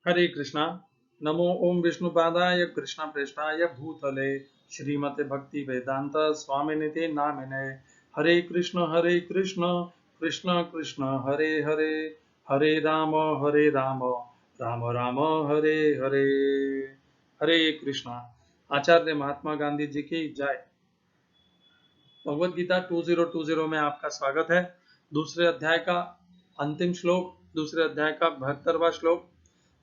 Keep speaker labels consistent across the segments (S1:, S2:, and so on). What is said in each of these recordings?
S1: हरे कृष्णा। नमो ओम विष्णुपादाय कृष्ण प्रेष्ठाय भूतले श्रीमते भक्ति वेदांत स्वामिनिते नामिने। हरे कृष्ण कृष्ण कृष्ण हरे हरे, हरे राम राम राम हरे हरे। हरे कृष्णा। आचार्य महात्मा गांधी जी की जय। भगवद गीता 2020 में आपका स्वागत है। दूसरे अध्याय का अंतिम श्लोक, दूसरे अध्याय का 72वां श्लोक।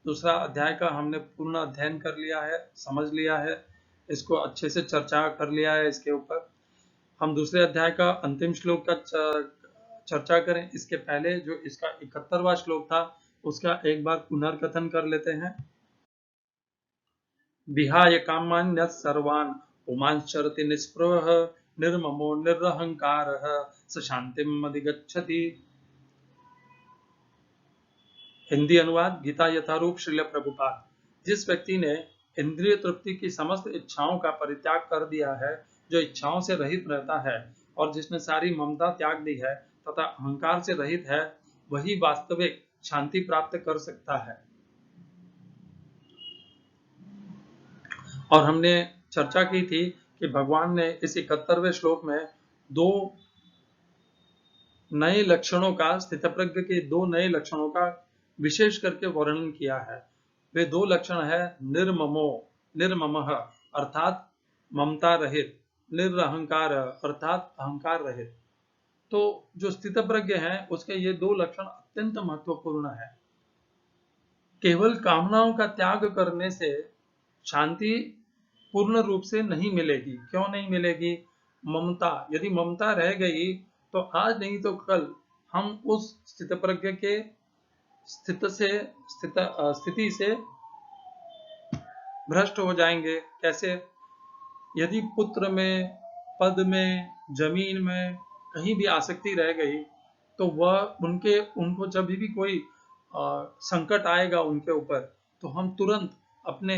S1: दूसरा अध्याय का हमने पूर्ण अध्ययन कर लिया है, समझ लिया है, इसको अच्छे से चर्चा कर लिया है। इसके ऊपर हम दूसरे अध्याय का अंतिम श्लोक का चर्चा करें इसके पहले जो इसका 71वां श्लोक था उसका एक बार पुनर्कथन कर लेते हैं। विहाय कामान्यः सर्वान् पुमांश्चरति निःस्पृहः निर्ममो निरहंकारः स शांतिम् अधिगच्छति। हिंदी अनुवाद गीता यथारूप श्रील प्रभुपाद। जिस व्यक्ति ने इंद्रिय तृप्ति की समस्त इच्छाओं का परित्याग कर दिया है, जो इच्छाओं से रहित रहता है और जिसने सारी ममता त्याग दी है तथा अहंकार से रहित है, वही वास्तविक शांति प्राप्त कर सकता है। और हमने चर्चा की थी कि भगवान ने इस 71वें श्लोक में दो नए लक्षणों का, स्थितप्रज्ञ के दो नए लक्षणों का विशेष करके वर्णन किया है। वे दो लक्षण है निर्ममः अर्थात ममता रहित, निरअहंकार अर्थात अहंकार रहित। तो जो स्थितप्रज्ञ है उसके ये दो लक्षण अत्यंत महत्वपूर्ण है। केवल कामनाओं का त्याग करने से शांति पूर्ण रूप से नहीं मिलेगी। क्यों नहीं मिलेगी? ममता, यदि ममता रह गई तो आज नहीं तो कल हम उस स्थितप्रज्ञ के स्थिति से भ्रष्ट हो जाएंगे। कैसे? यदि पुत्र में, पद में, जमीन में कहीं भी आसक्ति रह गई तो वह उनको जब भी कोई संकट आएगा उनके ऊपर, तो हम तुरंत अपने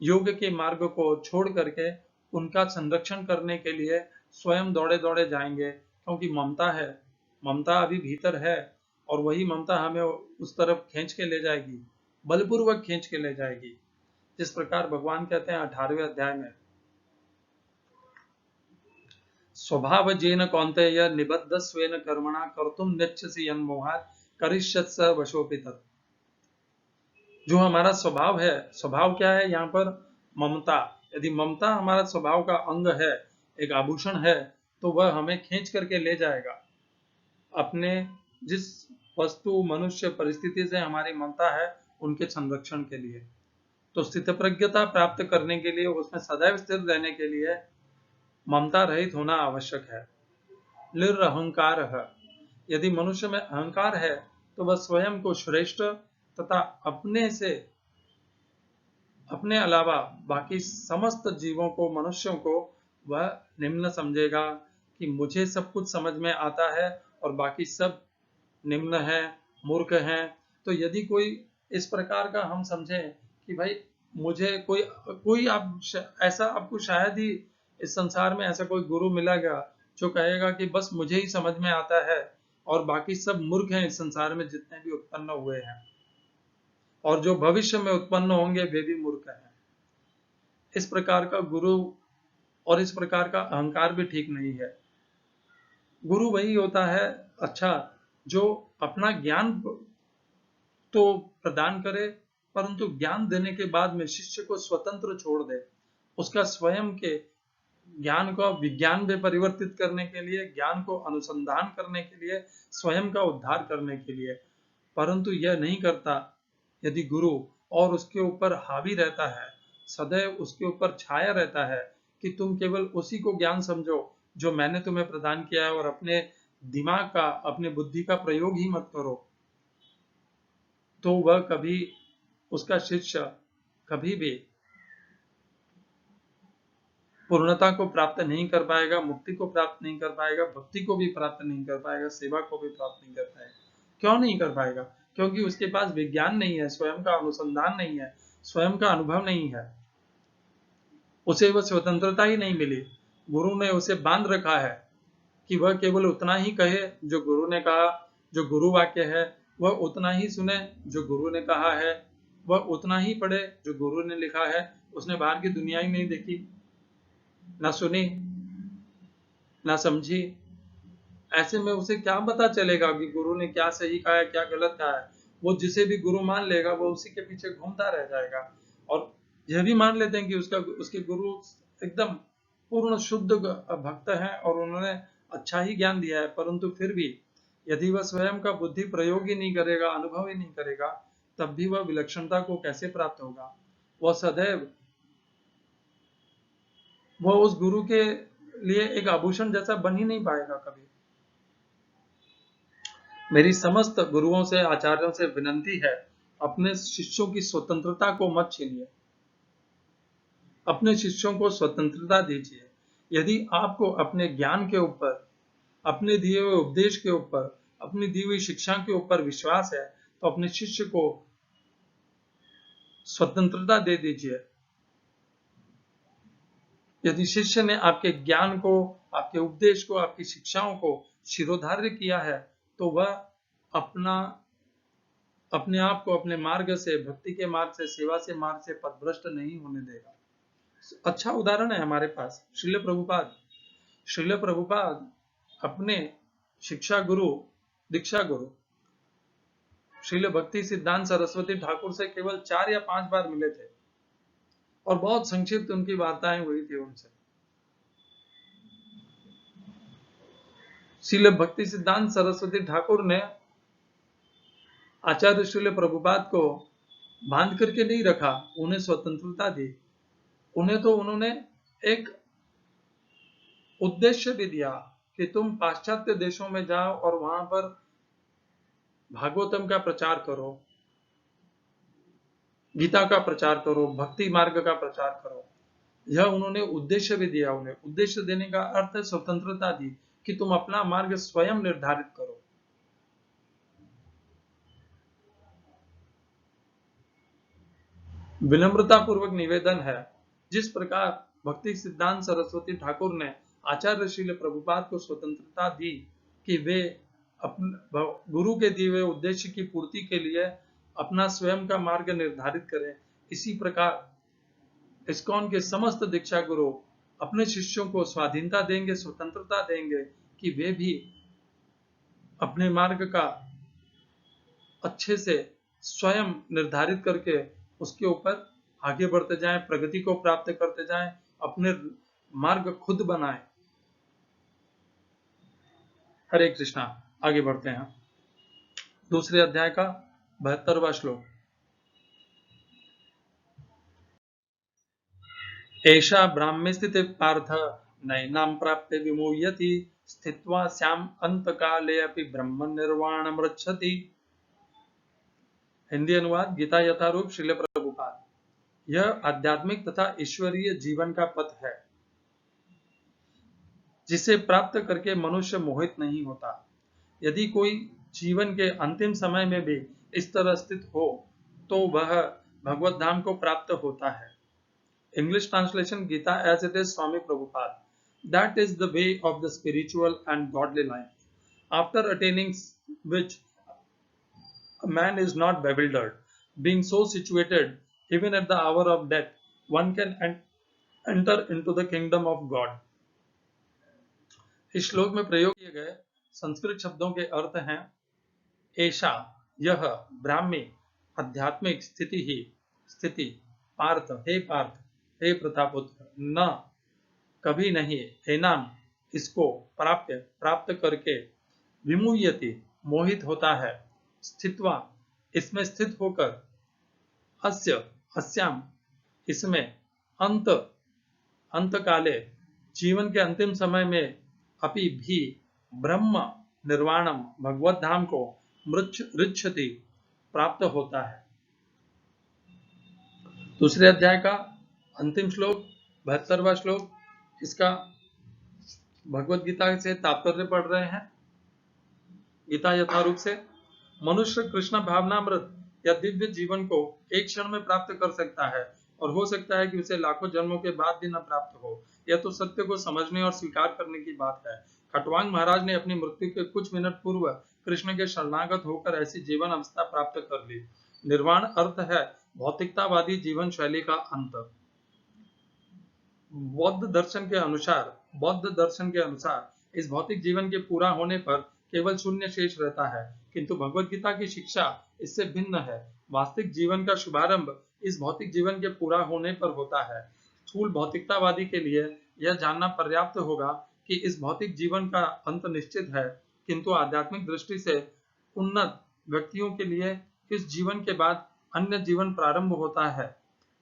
S1: योग के मार्ग को छोड़ करके उनका संरक्षण करने के लिए स्वयं दौड़े दौड़े जाएंगे, क्योंकि ममता है, ममता अभी भीतर है और वही ममता हमें उस तरफ खींच के ले जाएगी, बलपूर्वक खींच के ले जाएगी। जिस प्रकार भगवान कहते हैं 18वें अध्याय में, स्वभावजेन कौन्तेय निबद्ध स्वेन कर्मणा कर्तुम नेच्छसि यन्मोहात् करिष्यत्स वशोऽपि तत्। जो हमारा स्वभाव है, स्वभाव क्या है यहाँ पर? ममता। यदि ममता हमारा स्वभाव का अंग है, एक आभूषण है, तो वह हमें खींच करके ले जाएगा अपने जिस वस्तु, मनुष्य, परिस्थिति से हमारी ममता है उनके संरक्षण के लिए। तो स्थितप्रज्ञता प्राप्त करने के लिए, उसमें सदैव स्थिर रहने के लिए ममता रहित होना आवश्यक है। निरअहंकार है। यदि मनुष्य में अहंकार है तो वह स्वयं को श्रेष्ठ तथा अपने अलावा बाकी समस्त जीवों को, मनुष्यों को वह निम्न समझेगा कि मुझे सब कुछ समझ में आता है और बाकी सब निम्न है, मूर्ख हैं। तो यदि कोई इस प्रकार का हम समझें कि भाई मुझे कोई आप ऐसा, आपको शायद ही इस संसार में ऐसा कोई गुरु मिलेगा जो कहेगा कि बस मुझे ही समझ में आता है और बाकी सब मूर्ख हैं इस संसार में जितने भी उत्पन्न हुए हैं, और जो भविष्य में उत्पन्न होंगे वे भी मूर्ख हैं। इस प्रकार का गुरु और इस प्रकार का अहंकार भी ठीक नहीं है। गुरु वही होता है अच्छा जो अपना ज्ञान तो प्रदान करे, परंतु ज्ञान देने के बाद में शिष्य को स्वतंत्र छोड़ दे, उसका स्वयं के ज्ञान को विज्ञान में परिवर्तित करने के लिए, ज्ञान को अनुसंधान करने के लिए, स्वयं का उद्धार करने के लिए। परंतु यह नहीं करता यदि गुरु और उसके ऊपर हावी रहता है, सदैव उसके ऊपर छाया रहता है कि तुम केवल उसी को ज्ञान समझो जो मैंने तुम्हें प्रदान किया है और अपने दिमाग का, अपने बुद्धि का प्रयोग ही मत करो, तो वह कभी, उसका शिष्य कभी भी पूर्णता को प्राप्त नहीं कर पाएगा, मुक्ति को प्राप्त नहीं कर पाएगा, भक्ति को भी प्राप्त नहीं कर पाएगा, सेवा को भी प्राप्त नहीं कर पाएगा। क्यों नहीं कर पाएगा? क्योंकि उसके पास विज्ञान नहीं है, स्वयं का अनुसंधान नहीं है, स्वयं का अनुभव नहीं है, उसे वह स्वतंत्रता ही नहीं मिली। गुरु ने उसे बांध रखा है कि वह केवल उतना ही कहे जो गुरु ने कहा, जो गुरु वाक्य है वह उतना ही सुने जो गुरु ने कहा है, वह उतना ही पढ़े जो गुरु ने लिखा है। उसने बाहर की दुनिया ही नहीं देखी, ना सुनी, ना समझी। ऐसे में उसे क्या पता चलेगा कि गुरु ने क्या सही कहा है, क्या गलत कहा है। वो जिसे भी गुरु मान लेगा वो उसी के पीछे घूमता रह जाएगा। और यह भी मान लेते हैं कि उसके गुरु एकदम पूर्ण शुद्ध भक्त हैं और उन्होंने अच्छा ही ज्ञान दिया है, परंतु फिर भी यदि वह स्वयं का बुद्धि प्रयोग ही नहीं करेगा, अनुभव ही नहीं करेगा, तब भी वह विलक्षणता को कैसे प्राप्त होगा। वह सदैव वह उस गुरु के लिए एक आभूषण जैसा बन ही नहीं पाएगा कभी। मेरी समस्त गुरुओं से, आचार्यों से विनती है, अपने शिष्यों की स्वतंत्रता को मत छीनिए। अपने शिष्यों को स्वतंत्रता दीजिए। यदि आपको अपने ज्ञान के ऊपर, अपने दिए हुए उपदेश के ऊपर, अपनी दी हुई शिक्षा के ऊपर विश्वास है, तो अपने शिष्य को स्वतंत्रता दे दीजिए। यदि शिष्य ने आपके ज्ञान को, आपके उपदेश को, आपकी शिक्षाओं को शिरोधार्य किया है, तो वह अपने आप को अपने मार्ग से, भक्ति के मार्ग से, सेवा से मार्ग से पथभ्रष्ट नहीं होने देगा। अच्छा उदाहरण है हमारे पास श्रील प्रभुपाद। श्रील प्रभुपाद अपने शिक्षा गुरु, दीक्षा गुरु श्रील भक्ति सिद्धांत सरस्वती ठाकुर से केवल 4 या 5 बार मिले थे और बहुत संक्षिप्त उनकी वार्ताएं हुई थी उनसे। श्रील भक्ति सिद्धांत सरस्वती ठाकुर ने आचार्य श्रील प्रभुपाद को बांध करके नहीं रखा, उन्हें स्वतंत्रता दी। उन्हें तो उन्होंने एक उद्देश्य भी दिया कि तुम पाश्चात्य देशों में जाओ और वहां पर भागवतम का प्रचार करो, गीता का प्रचार करो, भक्ति मार्ग का प्रचार करो। यह उन्होंने उद्देश्य भी दिया। उन्हें उद्देश्य देने का अर्थ है स्वतंत्रता दी कि तुम अपना मार्ग स्वयं निर्धारित करो। विनम्रता पूर्वक निवेदन है, जिस प्रकार भक्ति सिद्धांत सरस्वती ठाकुर ने आचार्य श्रील प्रभुपाद को स्वतंत्रता दी कि वे अपने गुरु के दिए हुए उद्देश्य की पूर्ति के लिए अपना स्वयं का मार्ग निर्धारित करें, इसी प्रकार इस्कॉन के समस्त दीक्षा गुरु अपने शिष्यों को स्वाधीनता देंगे, स्वतंत्रता देंगे कि वे भी अपने मार्ग का अच्छे से स्वयं निर्धारित करके उसके ऊपर आगे बढ़ते जाएं, प्रगति को प्राप्त करते जाएं, अपने मार्ग खुद बनाएं। हरे कृष्णा। आगे बढ़ते हैं दूसरे अध्याय का 72वां श्लोक। एषा ब्राह्मे स्थिते पार्थ नैनां प्राप्ते विमुह्यति स्थित्वा स्याम अंतकाले अपि ब्रह्म निर्वाणम रक्षति। हिंदी अनुवाद गीता यथारूप श्रील प्रभुपाद। यह आध्यात्मिक तथा ईश्वरीय जीवन का पथ है जिसे प्राप्त करके मनुष्य मोहित नहीं होता। यदि कोई जीवन के अंतिम समय में भी इस तरह स्थित हो तो वह भगवत धाम को प्राप्त होता है। English translation Gita as it is Swami Prabhupada. That is the way of the spiritual and godly life, after attaining which a man is not bewildered. Being so situated, even at the hour of death, one can enter into the kingdom of God. इस श्लोक में प्रयोग किए गए संस्कृत शब्दों के अर्थ हैं ऐशा, यह, ब्राह्मी, आध्यात्मिक स्थिति, पार्थ, हे पार्थ, हे प्रतापुत्र, न, कभी नहीं, एनाम, इसको, प्राप्त करके, विमुह्यति, मोहित होता है, स्थित्वा, इसमें स्थित होकर, अस्याम, इसमें, अंतकाले, जीवन के अंतिम समय में, अपि भी, ब्रह्म निर्वाणम, भगवत धाम को, ऋच्छति, प्राप्त होता है। दूसरे अध्याय का अंतिम श्लोक 72वां श्लोक, इसका भगवत गीता से तात्पर्य पढ़ रहे हैं गीता यथारूप से। मनुष्य कृष्ण भावनामृत या दिव्य जीवन को एक क्षण में प्राप्त कर सकता है और हो सकता है कि उसे लाखों जन्मों के बाद भी न प्राप्त हो। यह तो सत्य को समझने और स्वीकार करने की बात है। खटवांग महाराज ने अपनी मृत्यु के कुछ मिनट पूर्व कृष्ण के शरणागत होकर ऐसी जीवन अवस्था प्राप्त कर ली। निर्वाण अर्थ है भौतिकतावादी जीवन शैली का अंत। बौद्ध दर्शन के अनुसार इस भौतिक जीवन के पूरा होने पर केवल शून्य शेष रहता है, किंतु भगवद गीता की शिक्षा इससे भिन्न है। वास्तविक जीवन का शुभारंभ इस भौतिक जीवन के पूरा होने पर होता है। स्थूल भौतिकतावादी के लिए यह जानना पर्याप्त होगा कि इस भौतिक जीवन का अंत निश्चित है, किंतु आध्यात्मिक दृष्टि से उन्नत व्यक्तियों के लिए इस जीवन के बाद अन्य जीवन प्रारंभ होता है।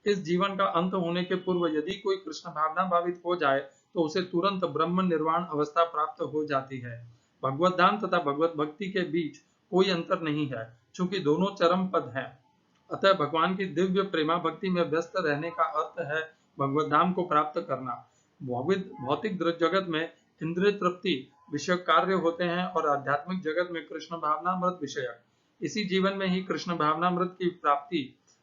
S1: इस जीवन का अंत होने के पूर्व यदि कोई कृष्ण भावना भावित हो जाए तो उसे तुरंत ब्रह्म निर्वाण अवस्था प्राप्त हो जाती है। भगवत धाम तथा भगवत भक्ति के बीच कोई अंतर नहीं है, चूंकि दोनों चरम पद हैं। अतः भगवान की दिव्य प्रेमा भक्ति में व्यस्त रहने का अर्थ है भगवत धाम को प्राप्त करना। भौतिक जगत में इंद्रिय तृप्ति विषयक कार्य होते हैं और आध्यात्मिक जगत में कृष्ण भावनामृत विषयक। इसी जीवन में ही कृष्ण भावनामृत की प्राप्ति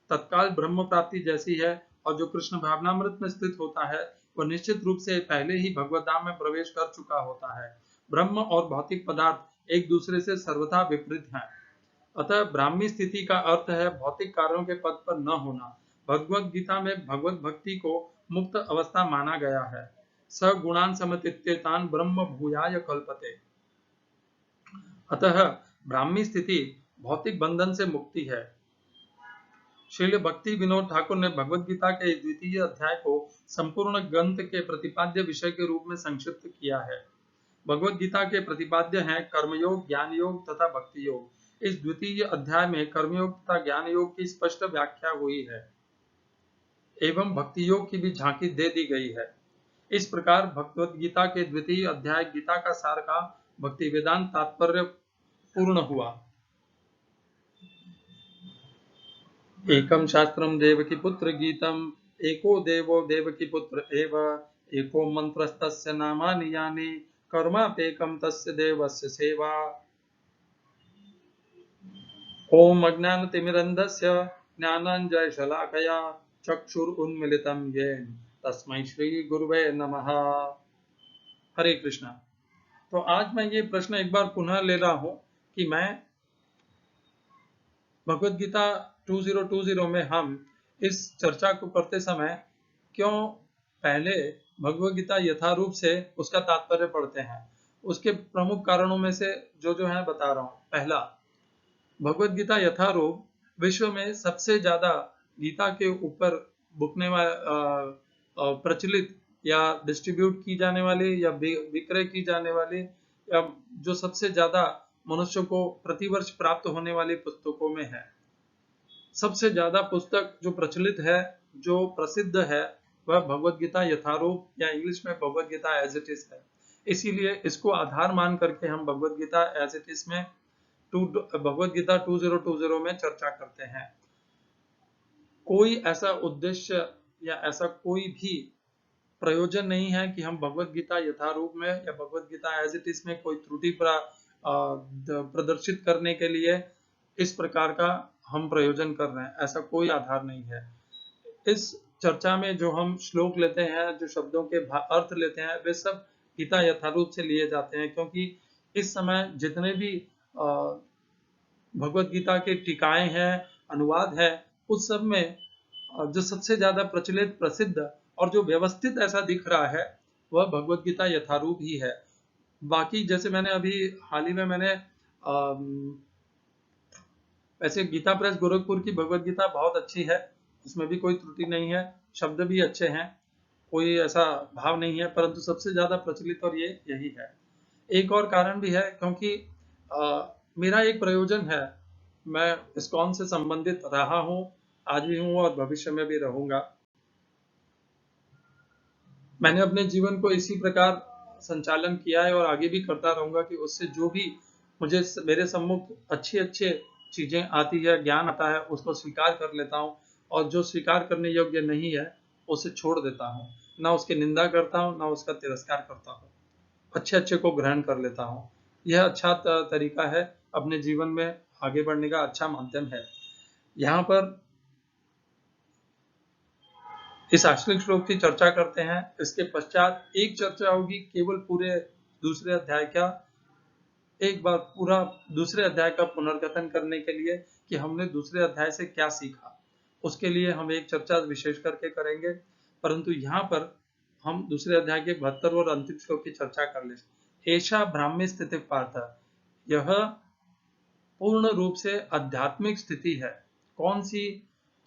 S1: तत्काल ब्रह्म प्राप्ति जैसी है, और जो कृष्ण भावनामृत में स्थित होता है वह निश्चित रूप से पहले ही भगवत धाम में प्रवेश कर चुका होता है। ब्रह्म और भौतिक पदार्थ एक दूसरे से सर्वथा विपरीत हैं। अतः ब्राह्मी स्थिति का अर्थ है भौतिक कार्यों के पद पर न होना। भगवत गीता में भगवत भक्ति को मुक्त अवस्था माना गया है। सगुणान समतीत्येतान ब्रह्म भूयाय कल्पते। अतः ब्राह्मी स्थिति भौतिक बंधन से मुक्ति है। श्रील भक्ति विनोद ठाकुर ने भगवत गीता के द्वितीय अध्याय को संपूर्ण ग्रंथ के प्रतिपाद्य विषय के रूप में संक्षिप्त किया है। भगवत गीता के प्रतिपाद्य हैं कर्मयोग, ज्ञान योग तथा भक्ति योग। इस द्वितीय अध्याय में कर्मयोग तथा ज्ञान योग की स्पष्ट व्याख्या हुई है एवं भक्ति योग की भी झांकी दे दी गई है। इस प्रकार भगवत गीता के द्वितीय अध्याय गीता का सार का भक्ति वेदांत तात्पर्य पूर्ण हुआ। एकम शास्त्रम देवकी पुत्र गीतम, एको देवो देवकी पुत्र एव, एको मंत्रस्तस्य नामानि यानि, कर्मापेकम तस्य देवस्य सेवा। ओम अज्ञानतिमिरन्धस्य ज्ञानाञ्जनशलाकया चक्षुरुन्मीलितं येन तस्मै श्री गुरुवे नमः। हरे कृष्णा। तो आज मैं ये प्रश्न एक बार पुनः ले रहा हूं कि मैं भगवत गीता 2020 में हम इस चर्चा को करते समय क्यों पहले भगवत गीता यथारूप से उसका तात्पर्य पढ़ते हैं। उसके प्रमुख कारणों में से जो है बता रहा हूं। पहला, भगवत गीता यथारूप विश्व में सबसे ज्यादा गीता के ऊपर बुकने वाले प्रचलित या डिस्ट्रीब्यूट की जाने वाली या विक्रय की जाने वाली या जो सबसे ज्यादा मनुष्य को प्रतिवर्ष प्राप्त होने वाली पुस्तकों में है। सबसे ज्यादा पुस्तक जो प्रचलित है, जो प्रसिद्ध है, वह भगवत गीता यथारूप या इंग्लिश में Bhagavad Gita as it is है। इसीलिए इसको आधार मान करके हम Bhagavad Gita as it is में भगवत गीता 2020 में चर्चा करते हैं। कोई ऐसा उद्देश्य या ऐसा कोई भी प्रयोजन नहीं है कि हम भगवत गीता यथारूप में या Bhagavad Gita as it is में कोई त्रुटि प्रदर्शित करने के लिए इस प्रकार का हम प्रयोजन कर रहे हैं। ऐसा कोई आधार नहीं है। इस चर्चा में जो हम श्लोक लेते हैं, जो शब्दों के अर्थ लेते हैं, वे सब गीता यथारूप से लिए जाते हैं, क्योंकि इस समय जितने भी भगवत गीता के टीकाएं हैं, अनुवाद है, उस सब में जो सबसे ज्यादा प्रचलित, प्रसिद्ध और जो व्यवस्थित ऐसा दिख रहा है वह भगवत गीता यथारूप ही है। बाकी जैसे मैंने अभी हाल ही में मैंने वैसे गीता प्रेस गोरखपुर की भगवत गीता बहुत अच्छी है, उसमें भी कोई त्रुटि नहीं है, शब्द भी अच्छे हैं, कोई ऐसा भाव नहीं है, परंतु सबसे ज्यादा प्रचलित और यही है। एक और कारण भी है, क्योंकि मेरा एक प्रयोजन है, मैं इस्कॉन से संबंधित रहा हूं, आज भी हूं और भविष्य में भी रहूंगा। मैंने अपने जीवन को इसी प्रकार संचालन किया है और आगे भी करता रहूंगा कि उससे जो भी मुझे मेरे सम्मुख अच्छी चीजें आती है, ज्ञान आता है, उसको स्वीकार कर लेता हूं, और जो स्वीकार करने योग्य नहीं है उसे छोड़ देता हूं। ना उसकी निंदा करता हूं, ना उसका तिरस्कार करता हूं, अच्छे को ग्रहण कर लेता हूं। यह अच्छा तरीका है अपने जीवन में आगे बढ़ने का, अच्छा माध्यम है। यहाँ पर इस आश्रित श्लोक की चर्चा करते हैं। इसके पश्चात एक चर्चा होगी केवल पूरे दूसरे अध्याय का, एक बार पूरा दूसरे अध्याय का पुनर्कथन करने के लिए कि हमने दूसरे अध्याय से क्या सीखा। उसके लिए हम एक चर्चा विशेष करके करेंगे, परंतु यहाँ पर हम दूसरे अध्याय के 72 और अंतिम श्लोक की चर्चा कर ले। ऐसा ब्राह्मी स्थिति पार्थ, यह पूर्ण रूप से आध्यात्मिक स्थिति है। कौन सी?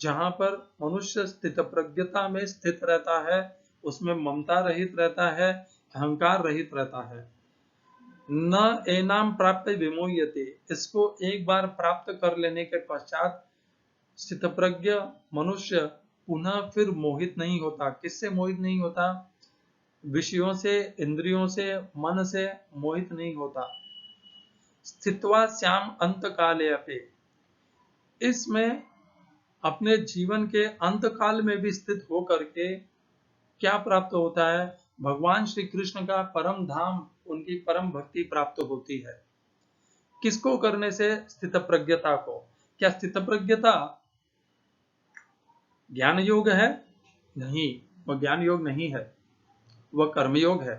S1: जहां पर मनुष्य स्थित प्रज्ञता में स्थित रहता है, उसमें ममता रहित रहता है, अहंकार रहित रहता है। न एनाम प्राप्त विमोह्यते, इसको एक बार प्राप्त कर लेने के पश्चात स्थितप्रज्ञ मनुष्य पुनः फिर मोहित नहीं होता। किससे मोहित नहीं होता? विषयों से, इंद्रियों से, मन से मोहित नहीं होता। स्थित्वा श्याम अंत काले अपे, इसमें अपने जीवन के अंत काल में भी स्थित होकर के क्या प्राप्त होता है? भगवान श्री कृष्ण का परम धाम, उनकी परम भक्ति प्राप्त होती है। किसको करने से? स्थित प्रज्ञता को। क्या स्थित प्रज्ञता ज्ञान योग है? नहीं, वह ज्ञान योग नहीं है, वह कर्मयोग है।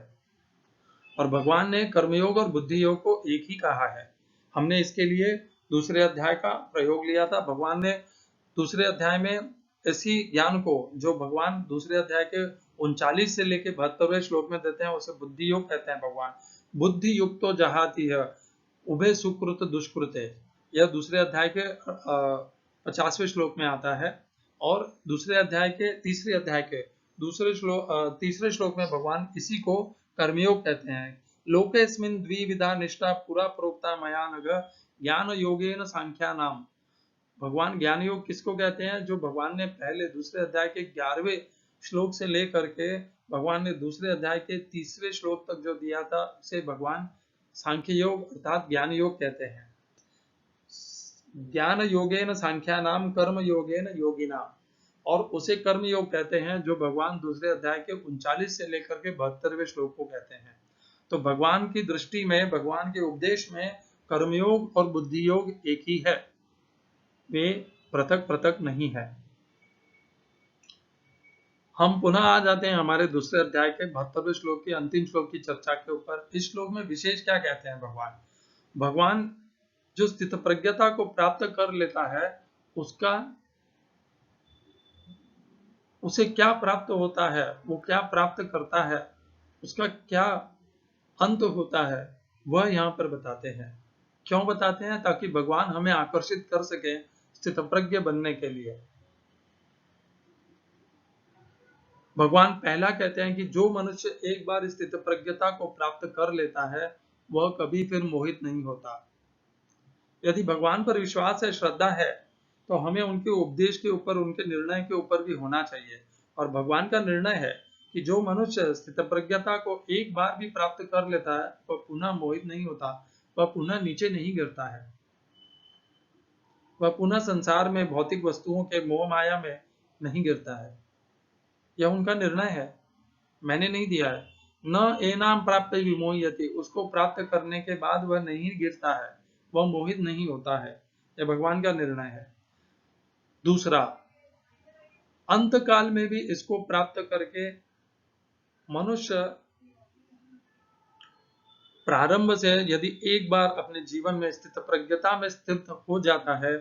S1: और भगवान ने कर्मयोग और बुद्धि योग को एक ही कहा है। हमने इसके लिए दूसरे अध्याय का प्रयोग लिया था। भगवान ने दूसरे अध्याय में इसी ज्ञान को, जो भगवान दूसरे अध्याय के 39 से लेके 72वें श्लोक में देते हैं, उसे बुद्धि योग कहते हैं। भगवान बुद्धि युक्तो जहाती है उभय सुकृत दुष्कृते, यह दूसरे अध्याय के 50वें श्लोक में आता है। और दूसरे अध्याय के तीसरे अध्याय के तीसरे श्लोक में भगवान इसी को कर्मयोग कहते हैं। लोकेस्मिन् द्विविधा निष्ठा पुरा प्रोक्ता मया नघ ज्ञान योगेन सांख्या नाम। भगवान ज्ञान योग किसको कहते हैं? जो भगवान ने पहले दूसरे अध्याय के 11वें श्लोक से लेकर के भगवान ने दूसरे अध्याय के तीसरे श्लोक तक जो दिया था, उसे भगवान सांख्य योग अर्थात ज्ञान योग कहते हैं। ज्ञान योगेन सांख्या नाम कर्म योगेन योगिना, और उसे कर्म योग कहते हैं जो भगवान दूसरे अध्याय के 39 से लेकर के 72वें श्लोक को कहते हैं। तो भगवान की दृष्टि में, भगवान के उपदेश में कर्मयोग और बुद्धि योग एक ही है, वे पृथक पृथक नहीं है। हम पुनः आ जाते हैं हमारे दूसरे अध्याय के 72वें श्लोक के अंतिम श्लोक की चर्चा के ऊपर। इस श्लोक में विशेष क्या कहते हैं भगवान? भगवान जो स्थित प्रज्ञता को प्राप्त कर लेता है, उसे क्या प्राप्त होता है, वो क्या प्राप्त करता है, उसका क्या अंत होता है, वह यहाँ पर बताते हैं। क्यों बताते हैं? ताकि भगवान हमें आकर्षित कर सके स्थित प्रज्ञ बनने के लिए। भगवान पहला कहते हैं कि जो मनुष्य एक बार स्थित प्रज्ञता को प्राप्त कर लेता है, वह कभी फिर मोहित नहीं होता। यदि भगवान पर विश्वास है, श्रद्धा है, तो हमें उनके उपदेश के ऊपर, उनके निर्णय के ऊपर भी होना चाहिए। और भगवान का निर्णय है कि जो मनुष्य स्थित प्रज्ञता को एक बार भी प्राप्त कर लेता है, वह पुनः मोहित नहीं होता, वह पुनः नीचे नहीं गिरता है, वह पुनः संसार में भौतिक वस्तुओं के मोह माया में नहीं गिरता है। यह उनका निर्णय है, मैंने नहीं दिया है। न एनाम प्राप्त विमोह्यते, उसको प्राप्त करने के बाद वह नहीं गिरता है, वह मोहित नहीं होता है। यह भगवान का निर्णय है। दूसरा, अंत काल में भी इसको प्राप्त करके मनुष्य प्रारंभ से यदि एक बार अपने जीवन में स्थित प्रज्ञता में स्थित हो जाता है,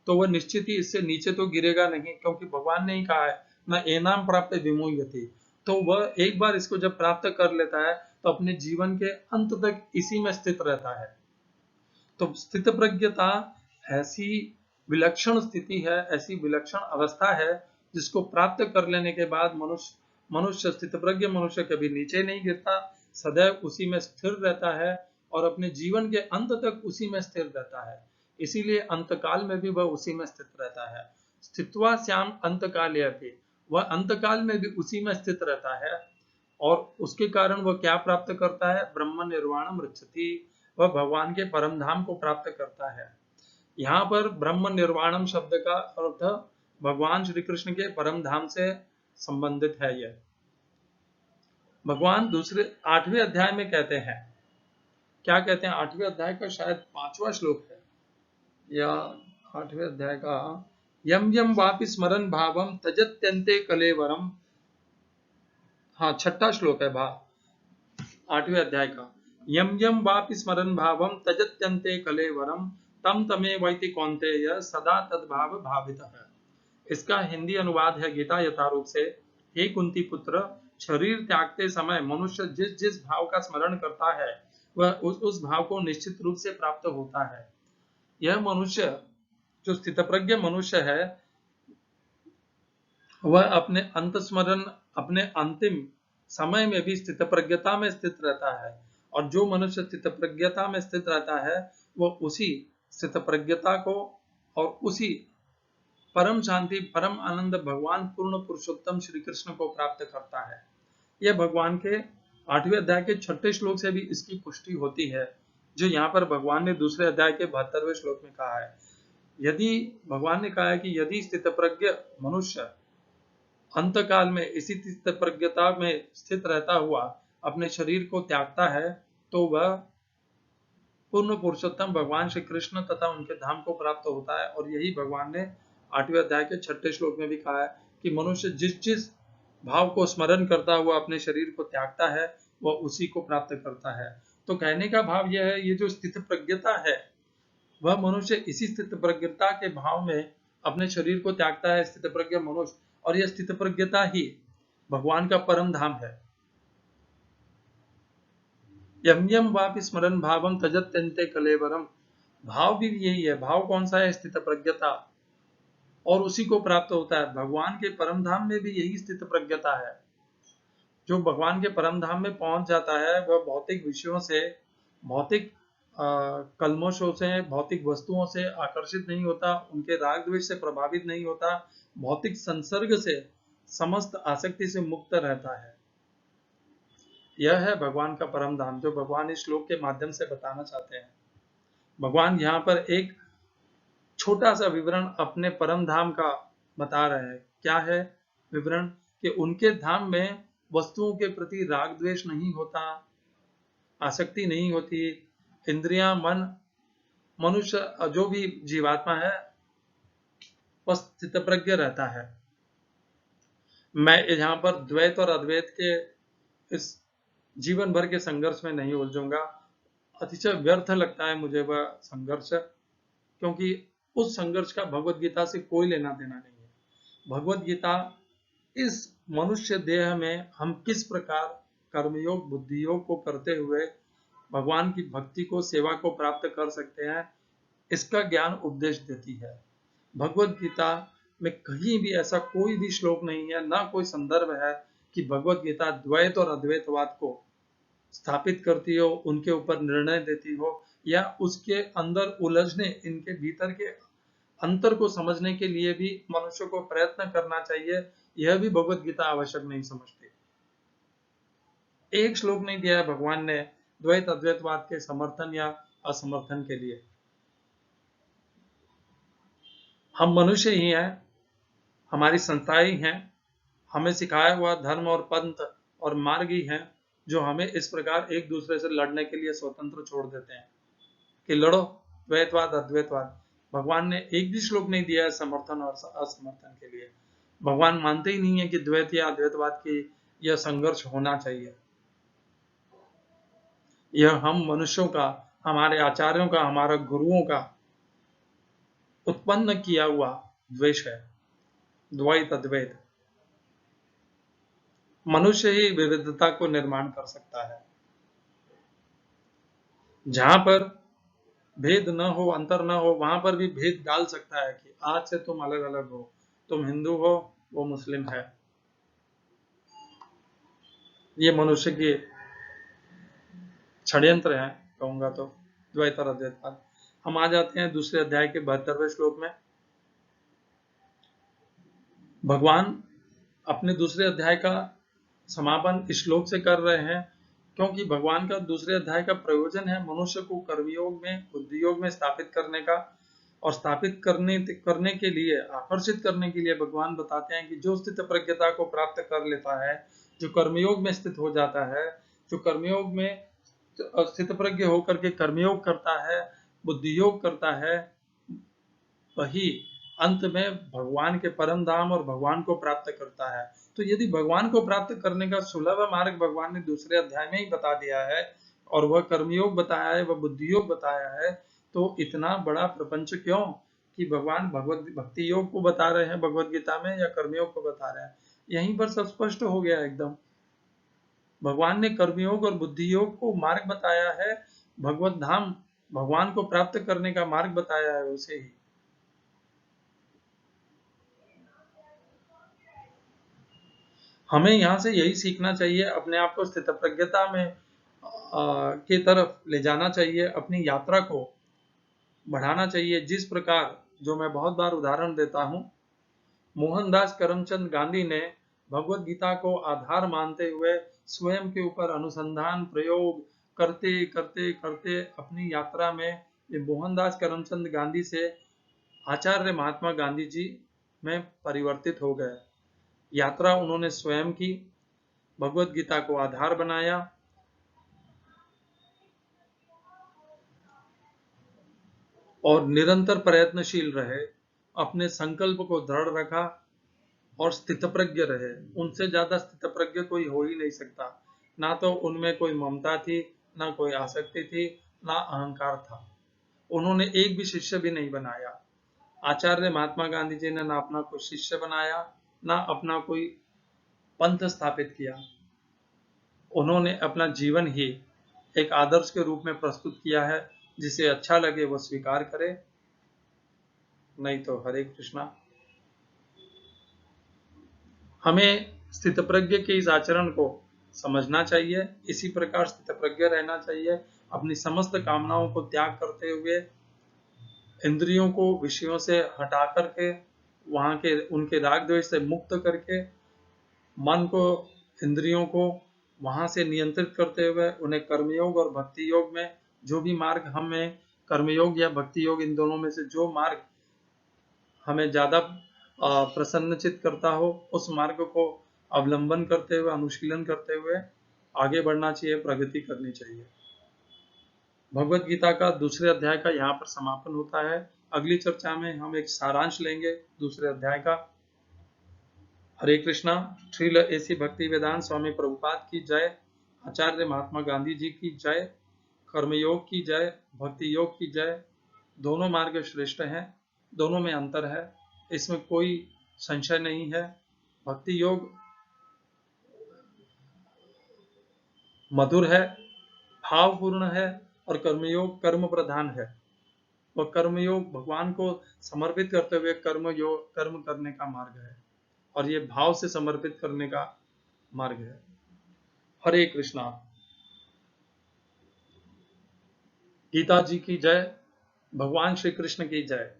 S1: तो वह निश्चित ही इससे नीचे तो गिरेगा नहीं, क्योंकि भगवान ने ही कहा है न एनाम प्राप्त विमोह्यते। तो वह एक बार इसको जब प्राप्त कर लेता है, तो अपने जीवन के अंत तक इसी में स्थित रहता है। तो स्थित प्रज्ञता ऐसी विलक्षण स्थिति है, ऐसी विलक्षण अवस्था है, जिसको प्राप्त कर लेने के बाद मनुष्य स्थित प्रज्ञ मनुष्य कभी नीचे नहीं गिरता, सदैव उसी में स्थिर रहता है और अपने जीवन के अंत तक उसी में स्थिर रहता है। इसीलिए अंतकाल में भी वह उसी में स्थित रहता है। स्थित्वा श्याम अंतकाले अपि, वह अंतकाल में भी उसी में स्थित रहता है। और उसके कारण वह क्या प्राप्त करता है? ब्रह्म निर्वाणम ऋच्छति, वह भगवान के परम धाम को प्राप्त करता है। यहाँ पर ब्रह्म निर्वाणम शब्द का अर्थ भगवान श्री कृष्ण के परम धाम से संबंधित है। यह भगवान दूसरे 8वें अध्याय में कहते हैं। क्या कहते हैं? 8वें अध्याय का शायद 5वां श्लोक है, या 8वें अध्याय का यम यम वापि स्मरन भावम तजत्यन्ते कलेवरम, हाँ 6ठा श्लोक है 8वें अध्याय का। यम यम वापि स्मरन भावम तजत्यन्ते कलेवरम तम तमे वैति कौन्तेय सदा तद्भाव भावितः। इसका हिंदी अनुवाद है गीता यथारूप से, हे कुंती पुत्र, शरीर त्यागते समय मनुष्य जिस जिस भाव का स्मरण करता है वह उस भाव को निश्चित रूप से प्राप्त होता है। यह मनुष्य जो स्थितप्रज्ञ मनुष्य है वह अपने अंत स्मरण, अपने अंतिम समय में भी स्थितप्रज्ञता में स्थित रहता है, और जो मनुष्य स्थितप्रज्ञता में स्थित रहता है वह उसी स्थितप्रज्ञता को और उसी परम शांति परम आनंद भगवान पूर्ण पुरुषोत्तम श्री कृष्ण को प्राप्त करता है। यह भगवान के 8वें अध्याय के 6ठे श्लोक से भी इसकी पुष्टि होती है, जो यहाँ पर भगवान ने दूसरे अध्याय के 72वें श्लोक में कहा है। यदि भगवान ने कहा है कि यदि स्थितप्रज्ञ मनुष्य अंत काल में इसी स्थितप्रज्ञता में स्थित रहता हुआ अपने शरीर को त्यागता है तो वह पूर्ण पुरुषोत्तम भगवान श्री कृष्ण तथा उनके धाम को प्राप्त होता है। और यही भगवान ने 8वें अध्याय के 6ठे श्लोक में भी कहा है कि मनुष्य जिस जिस भाव को स्मरण करता हुआ अपने शरीर को त्यागता है वह उसी को प्राप्त करता है। तो कहने का भाव यह है, ये जो स्थित प्रज्ञता है वह मनुष्य इसी स्थित प्रज्ञता के भाव में अपने शरीर को त्यागता है, स्थित प्रज्ञ मनुष्य, और यह स्थित प्रज्ञता ही भगवान का परम धाम है। यम यम वापि स्मरण भावम तजत्यन्ते कलेवरम, भाव भी यही है। भाव कौन सा है? स्थित प्रज्ञता, और उसी को प्राप्त होता है। भगवान के परम धाम में भी यही स्थित प्रज्ञता है। जो भगवान के परम धाम में पहुंच जाता है वह भौतिक विषयों से, भौतिक कल्मशों से, भौतिक वस्तुओं से आकर्षित नहीं होता, उनके राग द्वेष से प्रभावित नहीं होता, भौतिक संसर्ग से, समस्त आसक्ति से मुक्त रहता है। यह है भगवान का परम धाम, जो भगवान इस श्लोक के माध्यम से बताना चाहते हैं। भगवान यहाँ पर एक छोटा सा विवरण अपने परम धाम का बता रहे हैं। क्या है विवरण? कि उनके धाम में वस्तुओं के प्रति राग द्वेष नहीं होता, आसक्ति नहीं होती, इंद्रियां, मन, मनुष्य जो भी जीवात्मा है वह स्थितप्रज्ञ रहता है। मैं यहाँ पर द्वैत और अद्वैत के इस जीवन भर के संघर्ष में नहीं उलझूंगा। अतिशय व्यर्थ लगता है मुझे वह संघर्ष, क्योंकि उस संघर्ष का भगवत गीता से कोई लेना देना नहीं है। भगवत गीता इस मनुष्य देह में हम किस प्रकार कर्मयोग, बुद्धि योग को करते हुए भगवान की भक्ति को, सेवा को प्राप्त कर सकते हैं, इसका ज्ञान उपदेश देती है। भगवत गीता में कहीं भी ऐसा कोई भी श्लोक नहीं है, ना कोई संदर्भ है कि भगवत गीता द्वैत और अद्वैतवाद को स्थापित करती हो, उनके ऊपर निर्णय देती हो, या उसके अंदर उलझने, इनके भीतर के अंतर को समझने के लिए भी मनुष्य को प्रयत्न करना चाहिए, यह भी भगवत गीता आवश्यक नहीं समझती। एक श्लोक नहीं दिया है भगवान ने द्वैत अद्वैतवाद के समर्थन या असमर्थन के लिए। हम मनुष्य ही हैं, हमारी संस्थाएं ही हैं, हमें सिखाया हुआ धर्म और पंथ और मार्ग ही हैं जो हमें इस प्रकार एक दूसरे से लड़ने के लिए स्वतंत्र छोड़ देते हैं कि लड़ो द्वैतवाद अद्वैतवाद। भगवान ने एक भी श्लोक नहीं दिया है समर्थन और असमर्थन के लिए। भगवान मानते ही नहीं है कि द्वैत या अद्वैतवाद की यह संघर्ष होना चाहिए। यह हम मनुष्यों का, हमारे आचार्यों का, हमारे गुरुओं का उत्पन्न किया हुआ द्वेष है, द्वैत अद्वैत। मनुष्य ही विविधता को निर्माण कर सकता है। जहां पर भेद न हो, अंतर न हो, वहां पर भी भेद डाल सकता है कि आज से तुम अलग अलग हो, तुम हिंदू हो, वो मुस्लिम है। ये मनुष्य के षड्यंत्र है, कहूंगा तो, द्वैत और अद्वैतवाद। हम आ जाते हैं दूसरे अध्याय के 72वें श्लोक में। भगवान अपने दूसरे अध्याय का समापन इस श्लोक से कर रहे हैं, क्योंकि भगवान का दूसरे अध्याय का प्रयोजन है मनुष्य को कर्मयोग में, बुद्धि योग में स्थापित करने का, और स्थापित करने के लिए, आकर्षित करने के लिए भगवान बताते हैं कि जो स्थित प्रज्ञता को प्राप्त कर लेता है, जो कर्मयोग में स्थित हो जाता है, जो कर्मयोग में स्थित प्रज्ञ होकर के कर्मयोग करता है, बुद्धि योग करता है, वही अंत में भगवान के परम धाम और भगवान को प्राप्त करता है। तो यदि भगवान को प्राप्त करने का सुलभ मार्ग भगवान ने दूसरे अध्याय में ही बता दिया है, और वह कर्मयोग बताया है, वह बुद्धि योग बताया है, तो इतना बड़ा प्रपंच क्यों? कि भगवान भगवत भक्ति योग को बता रहे हैं भगवत गीता में या कर्मयोग को बता रहे हैं। यहीं पर सब स्पष्ट हो गया एकदम। भगवान ने कर्मयोग और बुद्धि योग को मार्ग बताया है, भगवत धाम भगवान को प्राप्त करने का मार्ग बताया है उसे ही। हमें यहाँ से यही सीखना चाहिए, अपने आप को स्थितप्रज्ञता में की तरफ ले जाना चाहिए, अपनी यात्रा को बढ़ाना चाहिए। जिस प्रकार, जो मैं बहुत बार उदाहरण देता हूँ, मोहनदास करमचंद गांधी ने भगवत गीता को आधार मानते हुए स्वयं के ऊपर अनुसंधान प्रयोग करते करते करते अपनी यात्रा में ये मोहनदास करमचंद गांधी से आचार्य महात्मा गांधी जी में परिवर्तित हो गए। यात्रा उन्होंने स्वयं की, भगवत गीता को आधार बनाया और निरंतर प्रयत्नशील रहे, अपने संकल्प को दृढ़ रखा और स्थितप्रज्ञ रहे। उनसे ज्यादा स्थितप्रज्ञ कोई हो ही नहीं सकता। ना तो उनमें कोई ममता थी, ना कोई आसक्ति थी, ना अहंकार था। उन्होंने एक भी शिष्य भी नहीं बनाया। आचार्य महात्मा गांधी जी ने ना अपना कोई शिष्य बनाया, ना अपना कोई पंथ स्थापित किया। उन्होंने अपना जीवन ही एक आदर्श के रूप में प्रस्तुत किया है। जिसे अच्छा लगे वो स्वीकार करे, नहीं तो हरे कृष्णा। हमें स्थितप्रज्ञ के इस आचरण को समझना चाहिए, इसी प्रकार स्थितप्रज्ञ रहना चाहिए। अपनी समस्त कामनाओं को त्याग करते हुए, इंद्रियों को विषयों से हटा करके, वहां के उनके राग द्वेष से मुक्त करके, मन को, इंद्रियों को वहां से नियंत्रित करते हुए, उन्हें कर्मयोग और भक्ति योग में जो भी मार्ग हमें, कर्मयोग या भक्ति योग, इन दोनों में से जो मार्ग हमें ज्यादा प्रसन्नचित करता हो, उस मार्ग को अवलंबन करते हुए, अनुशीलन करते हुए आगे बढ़ना चाहिए, प्रगति करनी चाहिए। भगवत गीता का दूसरे अध्याय का यहाँ पर समापन होता है। अगली चर्चा में हम एक सारांश लेंगे दूसरे अध्याय का। हरे कृष्णा। श्रील एसी भक्ति वेदांत स्वामी प्रभुपाद की जय। आचार्य महात्मा गांधी जी की जय। कर्मयोग की जय, भक्ति योग की जय। दोनों मार्ग श्रेष्ठ हैं, दोनों में अंतर है, इसमें कोई संशय नहीं है। भक्ति योग मधुर है, भावपूर्ण है, और कर्मयोग कर्म प्रधान है। वह कर्मयोग भगवान को समर्पित करते हुए कर्म करने का मार्ग है, और ये भाव से समर्पित करने का मार्ग है। हरे कृष्णा। गीता जी की जय। भगवान श्री कृष्ण की जय।